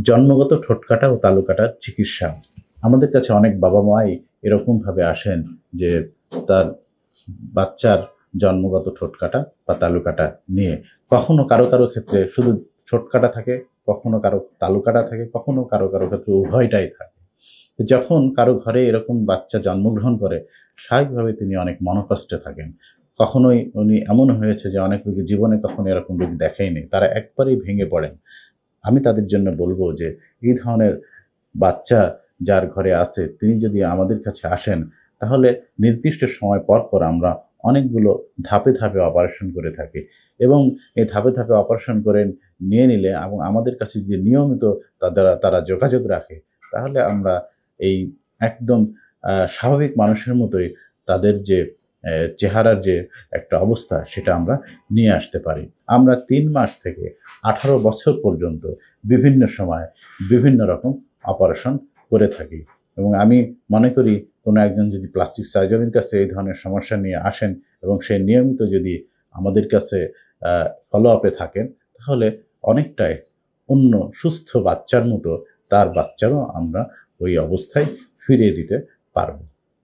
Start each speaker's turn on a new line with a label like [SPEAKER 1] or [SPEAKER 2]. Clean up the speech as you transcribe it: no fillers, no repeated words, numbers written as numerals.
[SPEAKER 1] জন্মগত ঠোঁটকাটা ও তালুকাটার চিকিৎসা। আমাদের কাছে অনেক বাবা-মাই এরকমভাবে আসেন যে তার বাচ্চার জন্মগত ঠোঁটকাটা বা তালুকাটা নিয়ে। কখনো কারো ক্ষেত্রে শুধু ঠোঁটকাটা থাকে, কখনো কারো তালুকাটা থাকে, কখনো কারো ক্ষেত্রে উভয়টাই থাকে। তো যখন কারো ঘরে এরকম বাচ্চা জন্মগ্রহণ করে, স্বাভাবিকভাবে তিনি অনেক মনোকষ্টে থাকেন। কখনোই উনি এমন হয়েছে যে অনেক রোগী জীবনে কখনো এরকম রোগী দেখেইনি। তারা একবারেই ভেঙে পড়েন। আমি তাদের জন্য বলব যে এই ধরনের বাচ্চা যার ঘরে আছে তিনি যদি আমাদের কাছে আসেন তাহলে নির্দিষ্ট সময় পর আমরা অনেকগুলো ধাপে অপারেশন করে থাকি এবং এই ধাপে অপারেশন করে নিয়ে নিলে এবং আমাদের কাছে যদি নিয়মিত তারা যোগাযোগ রাখে তাহলে আমরা এই একদম স্বাভাবিক মানুষের মতোই তাদের যে চেহারার যে একটা অবস্থা সেটা আমরা নিয়ে আসতে পারি। আমরা ৩ মাস থেকে ১৮ বছর পর্যন্ত বিভিন্ন সময় বিভিন্ন রকম অপারেশন করে থাকি এবং আমি মনে করি কোনো একজন যদি প্লাস্টিক সার্জনের কাছে এই ধরনের সমস্যা নিয়ে আসেন এবং সে নিয়মিত যদি আমাদের কাছে ফলো আপে থাকেন তাহলে অনেকটাই অন্য সুস্থ বাচ্চার মতো তার বাচ্চারও আমরা ওই অবস্থায় ফিরিয়ে দিতে পারব।